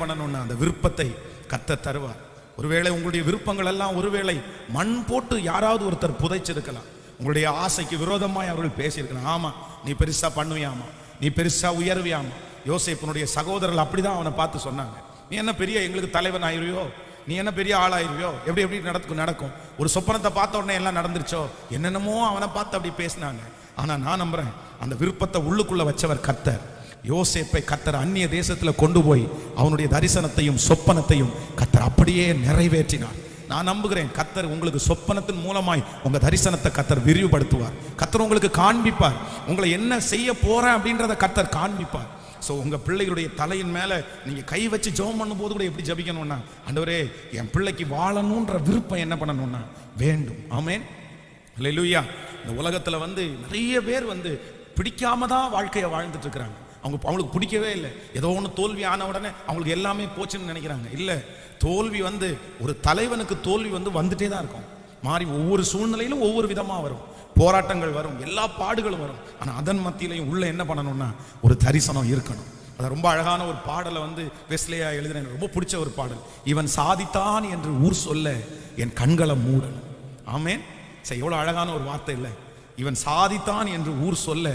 பண்ணணும்னா அந்த விருப்பத்தை கர்த்தர் தருவார். ஒருவேளை உங்களுடைய விருப்பங்கள் எல்லாம் ஒருவேளை மண் போட்டு யாராவது ஒருத்தர் புதைச்சிருக்கலாம். உங்களுடைய ஆசைக்கு விரோதமாய் அவர்கள் பேசியிருக்கலாம். ஆமா, நீ பெருசா பண்ணுவியாமா, நீ பெருசா உயர்வியாமா. யோசேப்பினுடைய சகோதரர்கள் அப்படிதான் அவனை பார்த்து சொன்னாங்க. நீ என்ன பெரிய எங்களுக்கு தலைவன் ஆயிருவியோ, நீ என்ன பெரிய ஆளாயிருவியோ, எப்படி எப்படி நடக்கும். ஒரு சொப்பனத்தை பார்த்த உடனே எல்லாம் நடந்துருச்சோ, என்னென்னமோ அவனை பார்த்து அப்படி பேசினாங்க. ஆனா நான் நம்புறேன், அந்த விருப்பத்தை உள்ளுக்குள்ள வச்சவர் கர்த்தர். யோசேப்பை கர்த்தர் அந்நிய தேசத்துல கொண்டு போய் அவனுடைய தரிசனத்தையும் சொப்பனத்தையும் கர்த்தர் அப்படியே நிறைவேற்றினார். நான் நம்புகிறேன், கர்த்தர் உங்களுக்கு சொப்பனத்தின் மூலமாய் உங்க தரிசனத்தை கர்த்தர் விரிவுபடுத்துவார். கர்த்தர் உங்களுக்கு காண்பிப்பார், உங்களை என்ன செய்ய போறேன் அப்படின்றத கர்த்தர் காண்பிப்பார். ஸோ உங்கள் பிள்ளைகளுடைய தலையின் மேலே நீங்கள் கை வச்சு ஜெபம் பண்ணும்போது கூட எப்படி ஜபிக்கணும்னா, ஆண்டவரே என் பிள்ளைக்கு வாழணுன்ற விருப்பம் என்ன பண்ணணும்னா வேண்டும். ஆமென், அல்லேலூயா. இந்த உலகத்தில் நிறைய பேர் பிடிக்காம தான் வாழ்க்கையை வாழ்ந்துட்டு இருக்கிறாங்க. அவங்களுக்கு பிடிக்கவே இல்லை. ஏதோ ஒன்று தோல்வி ஆன உடனே அவங்களுக்கு எல்லாமே போச்சுன்னு நினைக்கிறாங்க. இல்லை, தோல்வி ஒரு தலைவனுக்கு தோல்வி வந்துட்டே தான் இருக்கும். மாறி ஒவ்வொரு சூழ்நிலையிலும் ஒவ்வொரு விதமாக வரும். போராட்டங்கள் வரும், எல்லா பாடுகளும் வரும். ஆனால் அதன் மத்தியிலையும் உள்ள என்ன பண்ணணும்னா ஒரு தரிசனம் இருக்கணும். அது ரொம்ப அழகான ஒரு பாடலை வெஸ்லேயா எழுதின எனக்கு ரொம்ப பிடிச்ச ஒரு பாடல். இவன் சாதித்தான் என்று ஊர் சொல்ல என் கண்களை மூடணும். ஆமென். சரி, எவ்வளோ அழகான ஒரு வார்த்தை இல்லை? இவன் சாதித்தான் என்று ஊர் சொல்ல,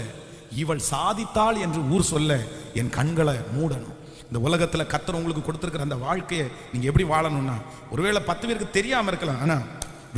இவள் சாதித்தாள் என்று ஊர் சொல்ல என் கண்களை மூடணும். இந்த உலகத்தில் கர்த்தர் உங்களுக்கு கொடுத்திருக்கிற அந்த வாழ்க்கையை நீங்கள் எப்படி வாழணும்னா, ஒருவேளை 10 பேருக்கு தெரியாமல் இருக்கலாம், ஆனால்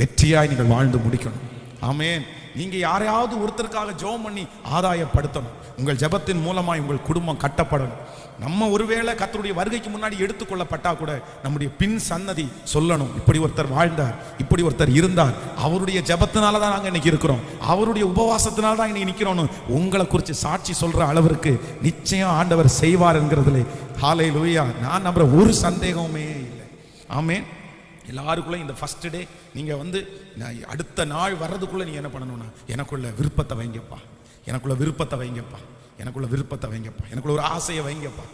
வெற்றியாய் நீங்கள் வாழ்ந்து முடிக்கணும். ஆமென். நீங்க யாரையாவது ஒருத்தருக்காக ஜெபம் பண்ணி ஆதாயப்படுத்தணும். உங்கள் ஜெபத்தின் மூலமாய் உங்கள் குடும்பம் கட்டப்படணும். நம்ம ஒருவேளை கர்த்தருடைய வருகைக்கு முன்னாடி எடுத்துக்கொள்ளப்பட்டா கூட நம்முடைய பின் சன்னதி சொல்லணும், இப்படி ஒருத்தர் வாழ்ந்தார், இப்படி ஒருத்தர் இருந்தார், அவருடைய ஜெபத்தினால தான் நாங்கள் இன்னைக்கு இருக்கிறோம், அவருடைய உபவாசத்தினால தான் இன்னைக்கு நிற்கிறோம். உங்களை குறித்து சாட்சி சொல்ற அளவிற்கு நிச்சயம் ஆண்டவர் செய்வார் என்கிறதுல ஹல்லேலூயா நான் நம்புற ஒரு சந்தேகமே இல்லை. ஆமென். எல்லாருக்குள்ள இந்த ஃபர்ஸ்ட் டே நீங்க அடுத்த நாள் வர்றதுக்குள்ள நீங்க என்ன பண்ணணும்னா, எனக்குள்ள விருப்பத்தை வைங்கப்பா, எனக்குள்ள விருப்பத்தை வைங்கப்பா, எனக்குள்ள விருப்பத்தை வைங்கப்பா, எனக்குள்ள ஒரு ஆசையை வைங்கப்பா.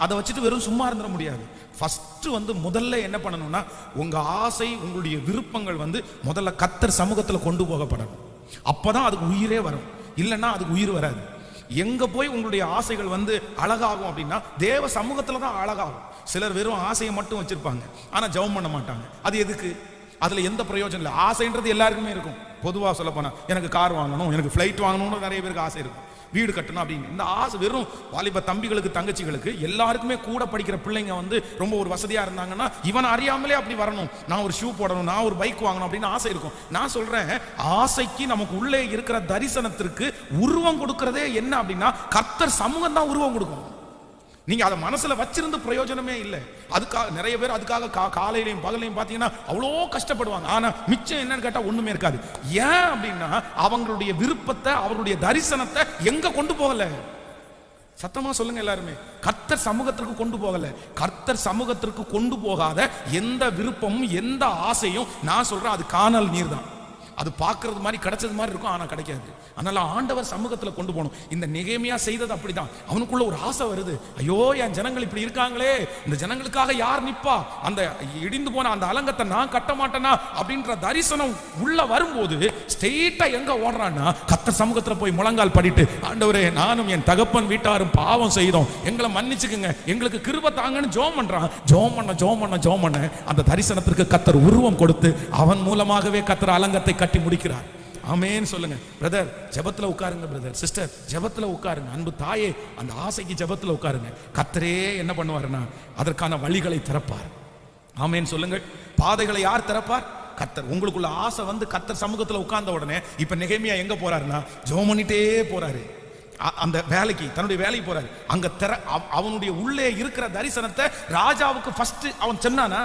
அதை வச்சுட்டு வெறும் சும்மா இருந்துட முடியாது. ஃபர்ஸ்ட் முதல்ல என்ன பண்ணணும்னா, உங்க ஆசை உங்களுடைய விருப்பங்கள் முதல்ல கர்த்தர் சமூகத்தில் கொண்டு போகப்படணும். அப்பதான் அதுக்கு உயிரே வரும். இல்லைன்னா அதுக்கு உயிர் வராது. எங்க போய் உங்களுடைய ஆசைகள் அழகாகும் அப்படின்னா தேவ சமூகத்துல தான் அழகாகும். சிலர் வெறும் ஆசையை மட்டும் வச்சிருப்பாங்க, ஆனா ஜெபம் பண்ண மாட்டாங்க. அது எதுக்கு? அதுல எந்த பிரயோஜனம் இல்லை. ஆசைன்றது எல்லாருக்குமே இருக்கும். பொதுவாக சொல்ல போனா எனக்கு கார் வாங்கணும், எனக்கு ஃப்ளைட் வாங்கணும்னு நிறைய பேருக்கு ஆசை இருக்கும், வீடு கட்டணும் அப்படின்னு. இந்த ஆசை வெறும் வாலிப தம்பிகளுக்கு தங்கச்சிகளுக்கு எல்லாருக்குமே. கூட படிக்கிற பிள்ளைங்க ரொம்ப ஒரு வசதியா இருந்தாங்கன்னா இவன் அறியாமலே அப்படி வரணும், நான் ஒரு ஷூ போடணும், நான் ஒரு பைக் வாங்கணும் அப்படின்னு ஆசை இருக்கும். நான் சொல்றேன், ஆசைக்கு நமக்கு உள்ளே இருக்கிற தரிசனத்திற்கு உருவம் கொடுக்கறதே என்ன அப்படின்னா கர்த்தர் சமூகம் தான் உருவம் கொடுக்கும். நீங்க அதை மனசுல வச்சிருந்து பிரயோஜனமே இல்லை. அதுக்காக நிறைய பேர் அதுக்காக காலையிலையும் பகலையும் பாத்தீங்கன்னா அவ்வளோ கஷ்டப்படுவாங்க. ஆனா மிச்சம் என்னன்னு கேட்டா ஒண்ணுமே இருக்காது. ஏன் அப்படின்னா அவங்களுடைய விருப்பத்தை, அவருடைய தரிசனத்தை எங்க கொண்டு போகல. சத்தமா சொல்லுங்க எல்லாருமே, கர்த்தர் சமூகத்திற்கு கொண்டு போகல. கர்த்தர் சமூகத்திற்கு கொண்டு போகாத எந்த விருப்பமும் எந்த ஆசையும் நான் சொல்றேன் அது காணல் நீர் தான். அது பார்க்கறது மாதிரி கிடைச்சது மாதிரி இருக்கும், ஆனா கிடைக்காது. அதனால ஆண்டவர் சமூகத்துல கொண்டு போகணும். இந்த நெகேமியா செய்தது அப்படிதான். அவனுக்குள்ள ஒரு ஆசை வருது, ஐயோ என் ஜனங்கள் இப்படி இருக்காங்களே, இந்த ஜனங்களுக்காக யார் நிப்பா, அந்த இடிந்து போன அந்த அலங்கத்தை நான் கட்ட மாட்டேனா அப்படின்ற தரிசனம் உள்ள வரும்போது ஸ்ட்ரெயிட்டா எங்க ஓடுறான்னா கர்த்தர் சமூகத்துல போய் முழங்கால் படிட்டு, ஆண்டவரே நானும் என் தகப்பன் வீட்டாரும் பாவம் செய்தோம், எங்களை மன்னிச்சுக்குங்க, எங்களுக்கு கிருபை தாங்கன்னு ஜெபம் பண்றான். ஜெபம் பண்ண அந்த தரிசனத்திற்கு கர்த்தர் உருவம் கொடுத்து அவன் மூலமாகவே கர்த்தர் அலங்கத்தை கட்டி முடிக்கிறார். ஆமென் சொல்லுங்க பிரதர். ஜெபத்துல உட்காருங்க பிரதர், சிஸ்டர் ஜெபத்துல உட்காருங்க. அன்பு தாயே, அந்த ஆசைக்கு ஜெபத்துல உட்காருங்க. கர்த்தரே என்ன பண்ணுவாருன்னா அதற்கான வழிகளை திறப்பார். ஆமென் சொல்லுங்கள். பாதைகளை யார் திறப்பார்? கர்த்தர். உங்களுக்குள்ள ஆசை கர்த்தர் சமூகத்துல உட்கார்ந்த உடனே இப்ப நெகேமியா எங்க போறாருன்னா ஜெபம் பண்ணிட்டே போறாரு. அந்த வேலைக்கு, தன்னுடைய வேலைக்கு போறாரு. அங்க அவனுடைய உள்ளே இருக்கிற தரிசனத்தை ராஜாவுக்கு ஃபர்ஸ்ட் அவன் சொன்னானா?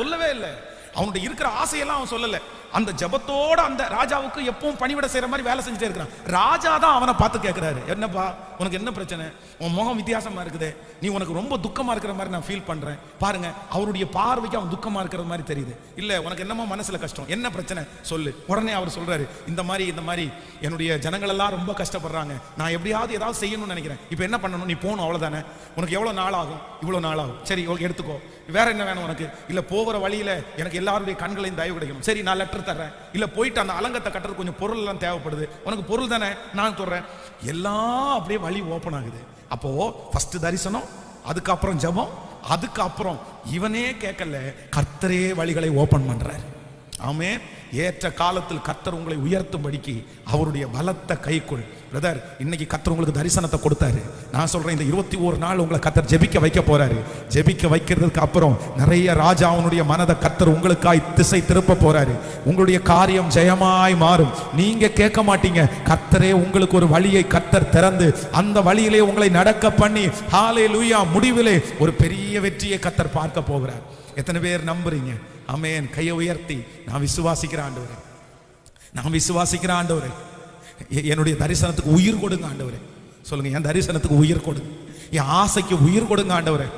சொல்லவே இல்லை. அவனுடைய இருக்கிற ஆசையெல்லாம் அவன் சொல்லல. அந்த ஜபத்தோட அந்த ராஜாவுக்கு எப்பவும் பணிவிட செய்யற மாதிரி வேலை செஞ்சுட்டே இருக்கிறான். ராஜா தான் அவனை பார்த்து கேட்கிறாரு, என்னப்பா உனக்கு என்ன பிரச்சனை, உன் முகம் வித்தியாசமா இருக்குது, நீ உனக்கு ரொம்ப துக்கமா இருக்கிற மாதிரி நான் ஃபீல் பண்றேன். பாருங்க, அவருடைய பார்வைக்கு அவன் துக்கமா இருக்கிற மாதிரி தெரியுது. இல்ல உனக்கு என்னமோ மனசுல கஷ்டம், என்ன பிரச்சனை சொல்லு. உடனே அவர் சொல்றாரு, இந்த மாதிரி என்னுடைய ஜனங்கள் எல்லாம் ரொம்ப கஷ்டப்படுறாங்க, நான் எப்படியாவது ஏதாவது செய்யணும்னு நினைக்கிறேன். இப்போ என்ன பண்ணணும், நீ போகணும், அவ்வளவுதானே. உனக்கு எவ்வளவு நாள் ஆகும்? இவ்வளவு நாள் ஆகும். சரி எடுத்துக்கோ. வேற என்ன வேணும் உனக்கு? இல்ல போகிற வழியில எனக்கு எல்லாருடைய கண்களையும் தயவு கிடைக்கணும். சரி நான் லெட்டர் தர்றேன். இல்ல போயிட்டு அந்த அலங்கத்தை கட்டுறது கொஞ்சம் பொருள் எல்லாம் தேவைப்படுது, உனக்கு பொருள் தானே நான் சொல்றேன். எல்லாம் அப்படியே வழி ஓப்பன் ஆகுது. அப்போ ஃபர்ஸ்ட் தரிசனம், அதுக்கப்புறம் ஜெபம், அதுக்கு அப்புறம் இவனே கேட்கல, கர்த்தரே வழிகளை ஓபன் பண்றாரு. ஆமென். ஏற்ற காலத்தில் கர்த்தர் உங்களை உயர்த்தும்படிக்கு அவருடைய பலத்த கைக்குள். பிரதர், இன்னைக்கு கர்த்தர் உங்களுக்கு தரிசனத்தை கொடுத்தாரு. நான் சொல்றேன், இந்த 21 நாள் உங்களை கர்த்தர் ஜெபிக்க வைக்க போறாரு. ஜெபிக்க வைக்கிறதுக்கு அப்புறம் நிறைய ராஜாவுடைய மனதை கர்த்தர் உங்களுக்காய் திசை திருப்ப போறாரு. உங்களுடைய காரியம் ஜெயமாய் மாறும். நீங்க கேட்க மாட்டீங்க, கர்த்தரே உங்களுக்கு ஒரு வழியை கர்த்தர் திறந்து அந்த வழியிலே உங்களை நடக்க பண்ணி ஹல்லேலூயா முடிவிலே ஒரு பெரிய வெற்றியை கர்த்தர் பார்க்க போகிறார். எத்தனை பேர் நம்புறீங்க? ஆமென். கையை உயர்த்தி, நான் விசுவாசிக்கிறேன் ஆண்டவரே, நான் விசுவாசிக்கிறேன் ஆண்டவரே, என்னுடைய தரிசனத்துக்கு உயிர் கொடுங்க ஆண்டவரே. சொல்லுங்க, என் தரிசனத்துக்கு உயிர் கொடுங்க, என் ஆசைக்கு உயிர் கொடுங்க ஆண்டவரே,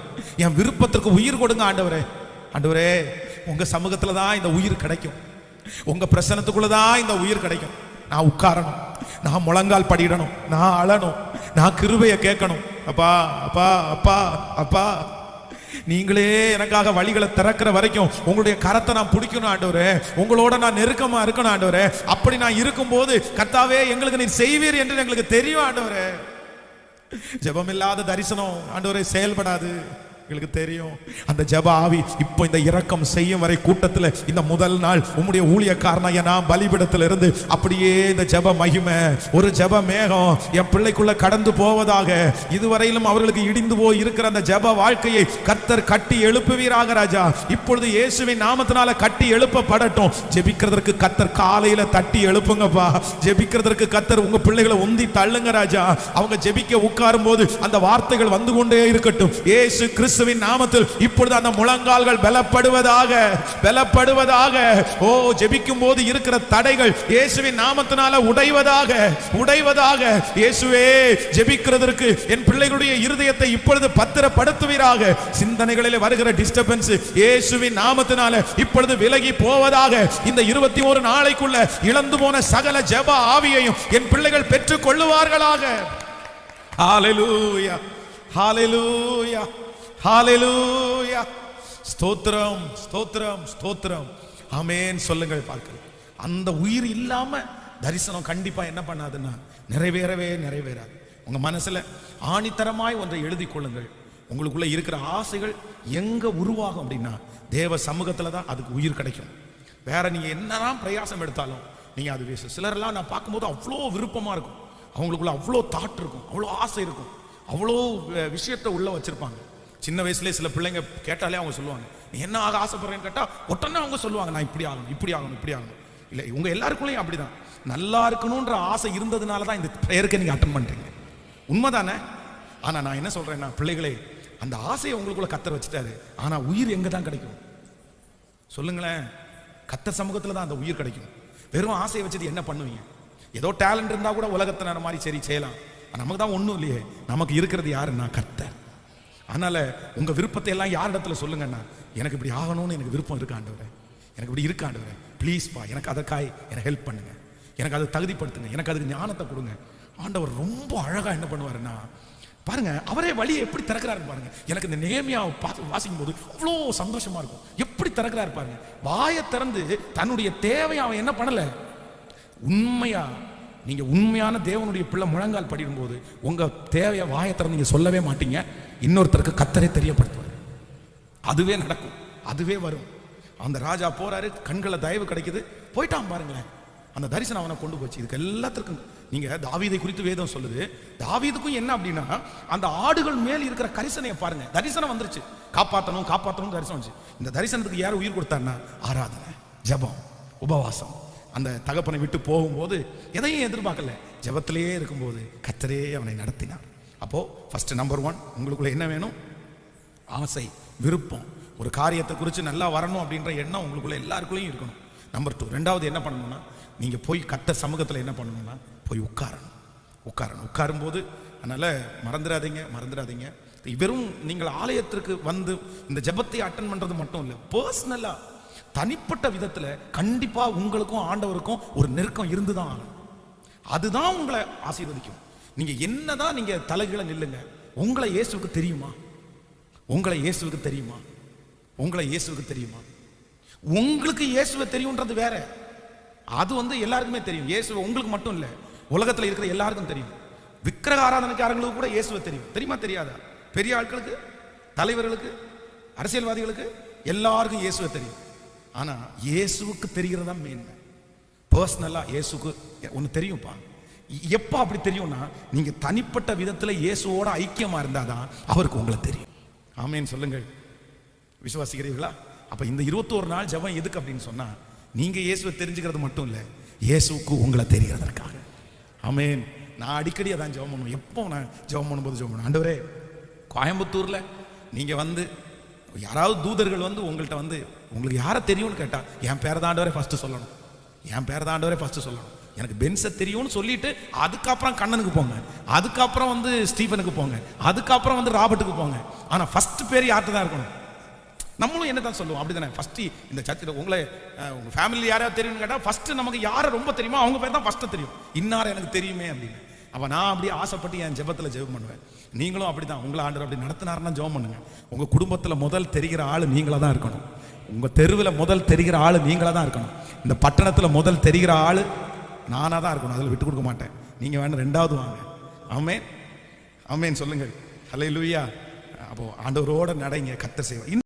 என் விருப்பத்திற்கு உயிர் கொடுங்க ஆண்டவரே. ஆண்டவரே, உங்க சமூகத்துல தான் இந்த உயிர் கிடைக்கும், உங்க பிரசனத்துக்குள்ளதான் இந்த உயிர் கிடைக்கும். நான் உட்காரணும், நான் முழங்கால் படிடணும், நான் அழணும், நான் கிருபையை கேட்கணும். அப்பா அப்பா அப்பா அப்பா, நீங்களே எனக்காக வழிகளை திறக்கிற வரைக்கும் உங்களுடைய கரத்தை நான் பிடிக்கணும் ஆண்டவரே, உங்களோட நான் நெருக்கமா இருக்கணும் ஆண்டவரே. அப்படி நான் இருக்கும்போது கர்த்தாவே எங்களுக்கு நீர் செய்வீர் என்று எங்களுக்கு தெரியும் ஆண்டவரே. ஜெபம் இல்லாத தரிசனம் ஆண்டவரே செயல்படாது, எங்களுக்கு தெரியும். அந்த ஜெப ஆவி இப்போ இந்த இரக்கம் செய்யும் வரை கூட்டத்தில் இந்த முதல் நாள் உம்முடைய ஊழியக்காரனாய நான் பலிபீடத்தில் இருந்து அப்படியே இந்த ஜெப மகிமை, ஒரு ஜெப மேகம் என் பிள்ளைக்குள்ள கடந்து போவதாக. இதுவரையிலும் அவர்களுக்கு இடிந்து போய் இருக்கிற அந்த ஜெப வாழ்க்கையை கர்த்தர் கட்டி எழுப்புவீராக ராஜா. இப்பொழுது இயேசுவின் நாமத்தினால கட்டி எழுப்பப்படட்டும். ஜெபிக்கிறதற்கு கர்த்தர் காலையில தட்டி எழுப்புங்கப்பா. ஜெபிக்கிறதற்கு கர்த்தர் உங்க பிள்ளைகளை உந்தி தள்ளுங்க ராஜா. அவங்க ஜெபிக்க உட்காரும் போது அந்த வார்த்தைகள் வந்து கொண்டே இருக்கட்டும். இயேசு கிறிஸ்துவின் நாமத்தில் இப்பொழுது அந்த முழங்கால்கள் பலப்படுவதாக, பலப்படுவதாக. ஓ, ஜெபிக்கும் போது இருக்கிற தடைகள் இயேசுவின் நாமத்தினால உடைவதாக, உடைவதாக. இயேசுவே, ஜெபிக்கிறதற்கு என் பிள்ளைகளுடைய இருதயத்தை இப்பொழுது பத்திரப்படுத்துவீராக. சிந்தனைகளில் வருகிற டிஸ்டர்பன்ஸ் இயேசுவின் நாமத்தினால இப்பொழுது விலகி போவதாக. இந்த 21 நாளைக்குள்ள இழந்து போன சகல ஜெப ஆவியையும் என் பிள்ளைகள் பெற்றுக் கொள்ளுவார்களாக. ஹல்லேலூயா, ஹல்லேலூயா, ஹல்லேலூயா. ஸ்தோத்திரம், ஸ்தோத்திரம், ஸ்தோத்திரம். ஆமென் சொல்லுங்கள் பார்க்கலாம். அந்த உயிர் இல்லாம தரிசனம் கண்டிப்பா என்ன பண்ணாதுன்னா நிறைவேறவே நிறைவேறாது. உங்க மனசுல ஆணித்தரமாய் ஒன்றை எழுதி கொள்ளுங்கள். உங்களுக்குள்ள இருக்கிற ஆசைகள் எங்க உருவாகும் அப்படின்னா தேவ சமூகத்துல தான் அதுக்கு உயிர் கிடைக்கும். வேற நீங்க என்னதான் பிரயாசம் எடுத்தாலும் நீங்க அது வேஸ்ட். சிலரெல்லாம் நான் பார்க்கும்போது அவ்வளோ விருப்பமா இருக்கும், அவங்களுக்குள்ள அவ்வளோ தாட் இருக்கும், அவ்வளோ ஆசை இருக்கும், அவ்வளோ விஷயத்தை உள்ள வச்சிருப்பாங்க. சின்ன வயசுலேயே சில பிள்ளைங்க கேட்டாலே அவங்க சொல்லுவாங்க, நீ என்ன ஆக ஆசைப்படுறேன்னு கேட்டால் உடனே அவங்க சொல்லுவாங்க, நான் இப்படி ஆகணும், இப்படி ஆகணும், இப்படி ஆகணும். இல்லை, உங்க எல்லாருக்குள்ளேயும் அப்படிதான். நல்லா இருக்கணும்ன்ற ஆசை இருந்ததுனால தான் இந்த ப்ரேயருக்கு நீங்க அட்டன் பண்றீங்க. உண்மைதானே? ஆனா நான் என்ன சொல்றேன்னா, பிள்ளைகளே, அந்த ஆசையை உங்களுக்குள்ள கர்த்தர் வச்சுட்டாரு. ஆனா உயிர் எங்க தான் கிடைக்கும் சொல்லுங்களேன்? கர்த்தர் சமூகத்துல தான் அந்த உயிர் கிடைக்கும். வெறும் ஆசையை வச்சுட்டு என்ன பண்ணுவீங்க? ஏதோ டேலண்ட் இருந்தா கூட உலகத்தின மாதிரி சரி செய்யலாம். நமக்கு தான் ஒன்றும் இல்லையே. நமக்கு இருக்கிறது யாருன்னா கர்த்தர். அதனால உங்க விருப்பத்தை எல்லாம் யார் இடத்துல சொல்லுங்கன்னா, எனக்கு இப்படி ஆகணும்னு எனக்கு விருப்பம் இருக்காண்டவரே, எனக்கு இப்படி இருக்காண்டவரே, ப்ளீஸ்ப்பா எனக்கு அதற்காய் எனக்கு ஹெல்ப் பண்ணுங்க, எனக்கு அதை தகுதிப்படுத்துங்க, எனக்கு அதுக்கு ஞானத்தை கொடுங்க. ஆண்டவர் ரொம்ப அழகா என்ன பண்ணுவாருன்னா, பாருங்க, அவரே வழியை எப்படி திறக்கிறாரு பாருங்க. எனக்கு இந்த நேமியாவை பார்த்து வாசிக்கும் போது அவ்வளோ சந்தோஷமா இருக்கும். எப்படி திறக்கிறாரு பாருங்க. வாயை திறந்து தன்னுடைய தேவையை அவன் என்ன பண்ணல, உண்மையா நீங்க உண்மையான தேவனுடைய பிள்ளை முழங்கால் படிடும் போது உங்க தேவையை வாயை திறந்து நீங்க சொல்லவே மாட்டீங்க, இன்னொருத்தருக்கு கர்த்தரே தெரியப்படுத்துவார். அதுவே நடக்கும், அதுவே வரும். அந்த ராஜா போறாரு, கண்களை தயவு கிடைக்குது, போயிட்டான் பாருங்களேன். அந்த தரிசனம் அவனை கொண்டு போச்சு. இதுக்கு எல்லாத்துக்கும் நீங்க தாவீதை குறித்து வேதம் சொல்லுது. தாவீதுக்கும் என்ன அப்படின்னா, அந்த ஆடுகள் மேல் இருக்கிற கரிசனையை பாருங்க. தரிசனம் வந்துருச்சு, காப்பாற்றணும் காப்பாற்றணும் தரிசனம் வந்துச்சு. இந்த தரிசனத்துக்கு யார் உயிர் கொடுத்தாருன்னா, ஆராதனை, ஜெபம், உபவாசம். அந்த தகப்பனை விட்டு போகும்போது எதையும் எதிர்பார்க்கல, ஜெபத்திலேயே இருக்கும்போது கர்த்தரே அவனை நடத்தினார். அப்போ ஃபர்ஸ்ட் நம்பர் 1 உங்களுக்குள்ள என்ன வேணும்? ஆசை, விருப்பம், ஒரு காரியத்தை குறித்து நல்லா வரணும் அப்படின்ற எண்ணம் உங்களுக்குள்ள எல்லாருக்குள்ளேயும் இருக்கணும். நம்பர் 2, ரெண்டாவது என்ன பண்ணணும்னா, நீங்க போய் கர்த்தர் சமூகத்தில் என்ன பண்ணணும்னா போய் உட்காரணும். உட்காரும்போது அதனால மறந்துடாதீங்க. வெறும் நீங்கள் ஆலயத்திற்கு வந்து இந்த ஜெபத்தை அட்டன் பண்றது மட்டும் இல்லை, பர்சனலா தனிப்பட்ட விதத்துல கண்டிப்பா உங்களுக்கும் ஆண்டவருக்கும் ஒரு நெருக்கம் இருந்துதான் ஆகணும். அதுதான் உங்களை ஆசீர்வதிக்கும். நீங்க என்னதான் நீங்க தலைகீழ நில்லுங்க, உங்களை இயேசுவுக்கு தெரியுமா? உங்களை இயேசுவுக்கு தெரியுமா? உங்களுக்கு இயேசுவை தெரியும்ன்றது வேற. அது எல்லாருக்குமே தெரியும். இயேசுவை உங்களுக்கு மட்டும் இல்ல, உலகத்துல இருக்கிற எல்லாருக்கும் தெரியும். விக்கிரக ஆராதனைக்காரங்களுக்கு கூட இயேசுவை தெரியும். தெரியுமா தெரியாதா? பெரிய ஆட்களுக்கு, தலைவர்களுக்கு, அரசியல்வாதிகளுக்கு எல்லாருக்கும் இயேசுவை தெரியும். ஆனா இயேசுவுக்கு தெரிகிறதா மேன்மை. பர்சனலா இயேசுக்கு ஒன்று தெரியும்ப்பா. எப்போ அப்படி தெரியும்னா, நீங்க தனிப்பட்ட விதத்துல இயேசுவோட ஐக்கியமா இருந்தாதான் அவருக்கு உங்களை தெரியும். ஆமேன் சொல்லுங்கள். விசுவாசிக்கிறீர்களா? அப்ப இந்த 21 நாள் ஜெபம் எதுக்கு அப்படின்னு சொன்னா, நீங்க இயேசுவை தெரிஞ்சுக்கிறது மட்டும் இல்லை, இயேசுக்கு உங்களை தெரிகிறதற்காக. ஆமேன். நான் அடிக்கடி அதான் ஜெபம் பண்ணுவேன். எப்போ நான் ஜெபம் பண்ணும்போது ஜெபம் பண்ணுவேன், ஆண்டவரே கோயம்புத்தூர்ல நீங்க வந்து யாராவது தூதர்கள் வந்து உங்கள்கிட்ட வந்து உங்களுக்கு யாரை தெரியும்னு கேட்டா, என் பேரை தான் ஆண்டவரே ஃபர்ஸ்ட் சொல்லணும், என் பேரை தான் ஆண்டவரே ஃபர்ஸ்ட் சொல்லணும். எனக்கு பென்ஸை தெரியும்னு சொல்லிட்டு அதுக்கப்புறம் கண்ணனுக்கு போங்க, அதுக்கப்புறம் வந்து ஸ்டீஃபனுக்கு போங்க, அதுக்கப்புறம் வந்து ராபர்ட்டுக்கு போங்க. ஆனா ஃபர்ஸ்ட் பேர் யார்கிட்ட தான் இருக்கணும். நம்மளும் என்ன தான் சொல்லுவோம், அப்படிதானே? ஃபர்ஸ்ட் இந்த சர்ச்சில் உங்களை உங்க ஃபேமிலி யாராவது தெரியும்னு கேட்டால் ஃபர்ஸ்ட் நமக்கு யாரை ரொம்ப தெரியுமோ அவங்க பேர் தான் ஃபர்ஸ்ட் தெரியும். இன்னார எனக்கு தெரியுமே அப்படின்னு. அப்போ நான் அப்படியே ஆசைப்பட்டு என் ஜெபத்தில் ஜெபம் பண்ணுவேன். நீங்களும் அப்படி தான். உங்களை ஆண்டவர் அப்படி நடத்தினாருன்னா ஜெபம் பண்ணுங்க. உங்கள் குடும்பத்தில் முதல் தெரிகிற ஆள் நீங்களாக தான் இருக்கணும். உங்கள் தெருவில் முதல் தெரிகிற ஆள் நீங்களாக தான் இருக்கணும். இந்த பட்டணத்தில் முதல் தெரிகிற ஆள் நானாக தான் இருக்கணும். அதில் விட்டு கொடுக்க மாட்டேன். நீங்கள் வேணும் ரெண்டாவது வாங்க. ஆமேன் ஆமேன் சொல்லுங்கள். ஹல்லேலூயா. அப்போ ஆண்டவரோட நடைங்க, கர்த்தர் செய்வார்.